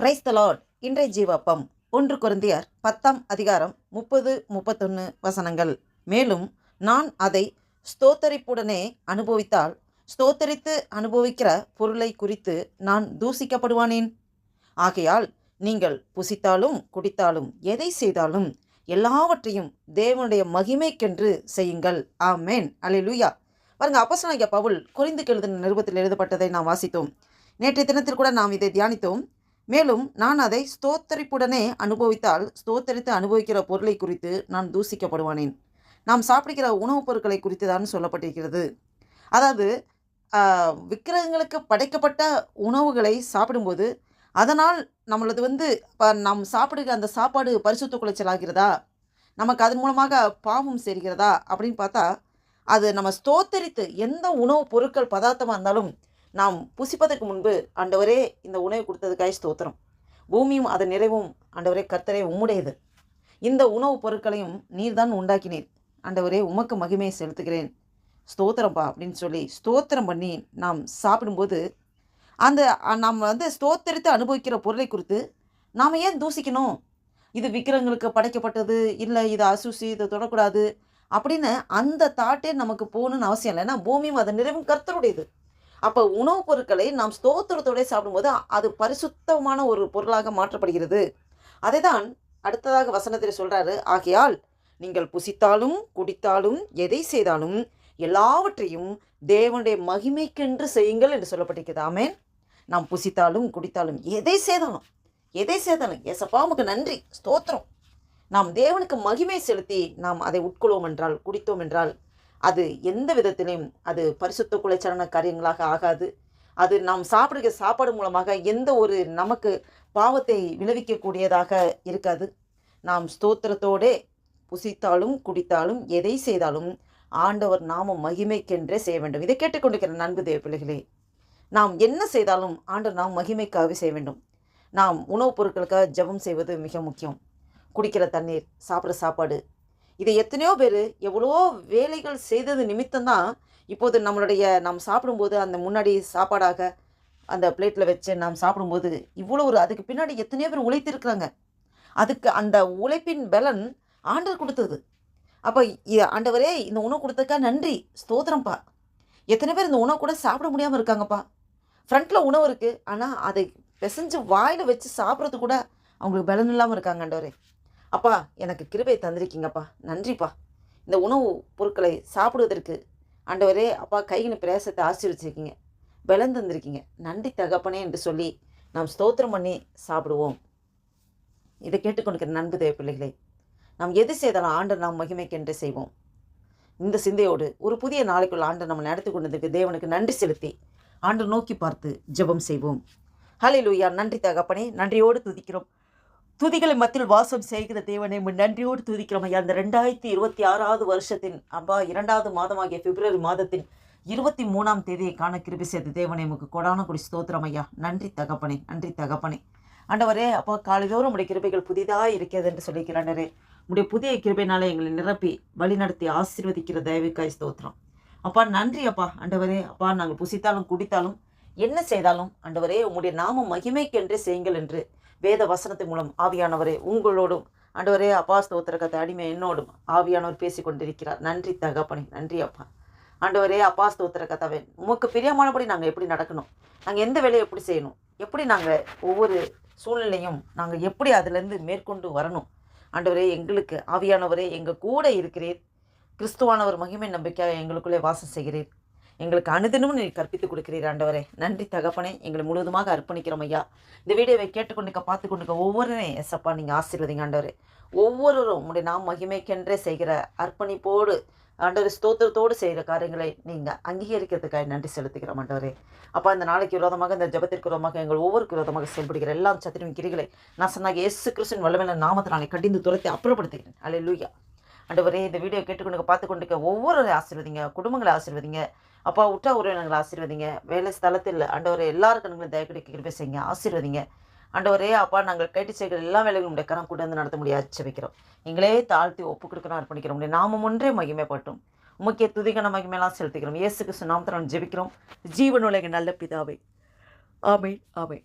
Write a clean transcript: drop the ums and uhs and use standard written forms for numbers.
Praise the Lord. இன்றைய ஜீவப்பம் 1 கொரிந்தியர் 10 அதிகாரம் 30-31 வசனங்கள். மேலும் நான் அதை ஸ்தோத்தரிப்புடனே அனுபவித்தால் ஸ்தோத்தரித்து அனுபவிக்கிற பொருளை குறித்து நான் தூசிக்கப்படுவானேன். ஆகையால் நீங்கள் புசித்தாலும் குடித்தாலும் எதை செய்தாலும் எல்லாவற்றையும் தேவனுடைய மகிமைக்கென்று செய்யுங்கள். ஆமேன். அல்லேலூயா. பாருங்க, அப்போஸ்தலனாகிய பவுல் கொரிந்துக்கு எழுதின நிருபத்தில் எழுதப்பட்டதை நாம் வாசித்தோம். நேற்றைய தினத்தில் கூட நாம் இதை தியானித்தோம். மேலும் நான் அதை ஸ்தோத்தரிப்புடனே அனுபவித்தால் ஸ்தோத்தரித்து அனுபவிக்கிற பொருளை குறித்து நான் தூசிக்கப்படுவானேன். நாம் சாப்பிடுகிற உணவுப் பொருட்களை குறித்து தான் சொல்லப்பட்டிருக்கிறது. அதாவது விக்கிரகங்களுக்கு படைக்கப்பட்ட உணவுகளை சாப்பிடும்போது அதனால் நம்மளது நாம் சாப்பிடுகிற அந்த சாப்பாடு பரிசுத்த குலைச்சலாகிறதா, நமக்கு அதன் மூலமாக பாவம் சேர்கிறதா அப்படின்னு பார்த்தா, அது நம்ம ஸ்தோத்தரித்து எந்த உணவுப் பொருட்கள் பதார்த்தமாக இருந்தாலும் நாம் புசிப்பதற்கு முன்பு, ஆண்டவரே இந்த உணவை கொடுத்ததுக்காக ஸ்தோத்திரம், பூமியும் அதன் நிறைவும் ஆண்டவரே கர்த்தரே உம்முடையது, இந்த உணவுப் பொருட்களையும் நீர் தான் உண்டாக்கினீர், ஆண்டவரே உமக்கு மகிமையை செலுத்துகிறேன், ஸ்தோத்திரம்பா அப்படின்னு சொல்லி ஸ்தோத்திரம் பண்ணி நாம் சாப்பிடும்போது அந்த நாம் ஸ்தோத்தரித்து அனுபவிக்கிற பொருளை குறித்து நாம் ஏன் தூசிக்கணும்? இது விக்கிரகங்களுக்கு படைக்கப்பட்டது, இல்லை இது அசுசி, இதை தொடக்கூடாது அப்படின்னு அந்த தாட்டே நமக்கு போகணுன்னு அவசியம் இல்லை. ஏன்னா பூமியும் அதன் நிறைவும் கர்த்தருடையது. அப்போ உணவுப் பொருட்களை நாம் ஸ்தோத்திரத்தோடு சாப்பிடும்போது அது பரிசுத்தமான ஒரு பொருளாக மாற்றப்படுகிறது. அதை தான் அடுத்ததாக வசனத்தில் சொல்கிறாரு. ஆகையால் நீங்கள் புசித்தாலும் குடித்தாலும் எதை செய்தாலும் எல்லாவற்றையும் தேவனுடைய மகிமைக்கென்று செய்யுங்கள் என்று சொல்லப்பட்டிருக்கிறது. ஆமேன். நாம் புசித்தாலும் குடித்தாலும் எதை செய்தாலும் ஏசப்பா உமக்கு நன்றி ஸ்தோத்திரம், நாம் தேவனுக்கு மகிமை செலுத்தி நாம் அதை உட்கொள்வோம் என்றால், குடித்தோம் என்றால், அது எந்த விதத்திலையும் அது பரிசுத்த குலைச்சலான காரியங்களாக ஆகாது. அது நாம் சாப்பிடுகிற சாப்பாடு மூலமாக எந்த ஒரு நமக்கு பாவத்தை விளைவிக்கக்கூடியதாக இருக்காது. நாம் ஸ்தோத்திரத்தோடே புசித்தாலும் குடித்தாலும் எதை செய்தாலும் ஆண்டவர் நாம மகிமைக்கென்றே செய்ய வேண்டும். இதை கேட்டுக்கொண்டிருக்கிற நண்பு தேவ பிள்ளைகளே, நாம் என்ன செய்தாலும் ஆண்டவர் நாம் மகிமைக்காகவே செய்ய வேண்டும். நாம் உணவுப் பொருட்களுக்காக ஜெபம் செய்வது மிக முக்கியம். குடிக்கிற தண்ணீர், சாப்பிட்ற சாப்பாடு, இதை எத்தனையோ பேர் எவ்வளோ வேலைகள் செய்தது நிமித்தம்தான் இப்போது நாம் சாப்பிடும்போது அந்த முன்னாடி சாப்பாடாக அந்த பிளேட்டில் வச்சு நாம் சாப்பிடும்போது இவ்வளோ அதுக்கு பின்னாடி எத்தனையோ பேர் உழைத்திருக்கிறாங்க. அதுக்கு அந்த உழைப்பின் பலன் ஆண்டவர் கொடுத்தது. அப்போ ஆண்டவரே இந்த உணவு கொடுத்ததுக்கா நன்றி ஸ்தோத்திரம்ப்பா. எத்தனை பேர் இந்த உணவு கூட சாப்பிட முடியாமல் இருக்காங்கப்பா. ஃப்ரண்ட்டில் உணவு இருக்குது, ஆனால் அதை பிசைஞ்சு வாயில் வச்சு சாப்பிட்றது கூட அவங்களுக்கு பலன் இல்லாமல் இருக்காங்க. ஆண்டவரே அப்பா எனக்கு கிருபை தந்திருக்கீங்கப்பா, நன்றிப்பா. இந்த உணவு பொருட்களை சாப்பிடுவதற்கு ஆண்டவரே அப்பா கையின் பிரயாசத்தை ஆசீர்வச்சிருக்கீங்க, பலன் தந்திருக்கீங்க, நன்றி தகப்பனே என்று சொல்லி நாம் ஸ்தோத்திரம் பண்ணி சாப்பிடுவோம். இதை கேட்டுக்கொண்டிருக்கிற நண்பு தேவ பிள்ளைகளே, நாம் எது செய்தாலும் ஆண்டவர் நாம் மகிமைக்கென்று செய்வோம். இந்த சிந்தையோடு ஒரு புதிய நாளைக்குள்ள ஆண்டவர் நம்ம நடத்தி கொண்டதுக்கு தேவனுக்கு நன்றி செலுத்தி ஆண்டவர் நோக்கி பார்த்து ஜெபம் செய்வோம். ஹல்லேலூயா. நன்றி தகப்பனே, நன்றியோடு துதிக்கிறோம். துதிகளை மத்தியில் வாசம் செய்கிற தேவனை நன்றியோடு துதிக்கிறோம் ஐயா. இந்த 2026 வருஷத்தின் 2வது மாதமாகிய பிப்ரவரி மாதத்தின் 23ஆம் தேதியை காண கிருபை செய்த தேவனை உமக்கு கொடான கொடி ஸ்தோத்திரம் ஐயா. நன்றி தகப்பனே, நன்றி தகப்பனே. ஆண்டவரே அப்பா காலைதோறும் உடைய கிருபைகள் புதிதாக இருக்கிறது என்று சொல்லிக்கிறாண்டரே, உடைய புதிய கிருபைனாலே எங்களை நிரப்பி வழிநடத்தி ஆசீர்வதிக்கிற தயவுக்காய் ஸ்தோத்திரம் அப்பா. நன்றி அப்பா. ஆண்டவரே அப்பா நாங்கள் புசித்தாலும் குடித்தாலும் என்ன செய்தாலும் ஆண்டவரே உங்களுடைய நாம மகிமைக்கென்றே செய்யுங்கள் என்று வேத வசனத்தின் மூலம் ஆவியானவரே உங்களோடும் ஆண்டவரே அப்பா ஸ்தோத்திர கதை அடிமை என்னோடும் ஆவியானவர் பேசி கொண்டிருக்கிறார். நன்றி தகப்பனே, நன்றி அப்பா. ஆண்டவரே அப்பா ஸ்தோத்திர கதாவே உமக்கு பிரியமானபடி நாங்கள் எப்படி நடக்கணும், நாங்கள் எந்த வேலையை எப்படி செய்யணும், எப்படி நாங்கள் ஒவ்வொரு சூழ்நிலையும் நாங்கள் எப்படி அதிலேருந்து மேற்கொண்டு வரணும். ஆண்டவரே எங்களுக்கு ஆவியானவரே எங்கள் கூட இருக்கிறீர். கிறிஸ்துவானவர் மகிமை நம்பிக்கையாக எங்களுக்குள்ளே வாசம் செய்கிறீர். எங்களுக்கு அனுதினமும் நீ கற்பித்து கொடுக்கிறீர். ஆண்டவரே நன்றி தகப்பனே, எங்களை முழுவதுமாக அர்ப்பணிக்கிறோம் ஐயா. இந்த வீடியோவை கேட்டுக்கொண்டுக்க பார்த்து கொண்டுக்க ஒவ்வொருவரே எஸ்அப்பா நீங்கள் ஆசீர்வதிங்க ஆண்டவரே. ஒவ்வொருவரும் உங்களுடைய நாம் மகிமைக்கென்றே செய்கிற அர்ப்பணிப்போடு ஆண்டவர் ஸ்தோத்திரத்தோடு செய்கிற காரியங்களை நீங்கள் அங்கீகரிக்கிறதுக்காக நன்றி செலுத்துகிறோம் ஆண்டவரே. அப்பா இந்த நாளைக்கு விரோதமாக, இந்த ஜபத்திற்கு விரோதமாக, எங்கள் ஒவ்வொருக்கு விரோதமாக செயல்படுகிற எல்லாம் சத்திரின் கிரிகளை நான் சொன்னாங்க இயேசு கிறிஸ்துவின் வல்லமையான நாமத்தினாலே கடிந்து துரத்தி அப்புறப்படுத்துகிறேன். அல்லேலூயா. ஆண்டவரே இந்த வீடியோ கேட்டுக்கொண்டு பார்த்து கொண்டுக்க ஒவ்வொரு ஆசீர்வதிங்க, குடும்பங்களை ஆசீர்வதிங்க அப்பா, உற்றா உறவினர்களை ஆசீர்வதிங்க, வேலை ஸ்தலத்தில் ஆண்டவரே எல்லாருக்கும் தயக்கடிக்க கிருபை செய்யுங்க, ஆசீர்வதிங்க ஆண்டவரே அப்பா. நாங்கள் கேட்டு செய்கிற எல்லா வேலைகளும் உடைய கரம் கூட நடத்த முடியாது ஆச்சரிக்கிறோம். எங்களே தாழ்த்தி ஒப்பு கொடுக்கணும், அர்ப்பணிக்கிறோம். உடைய நாமம் ஒன்றே மகிமைப்பட்டும் முக்கிய துதிகன மகிமையெல்லாம் செலுத்துகிறோம். இயேசு கிறிஸ்து நாமத்தில் ஜெபிக்கிறோம் ஜீவனுலக நல்ல பிதாவே. ஆமென், ஆமென்.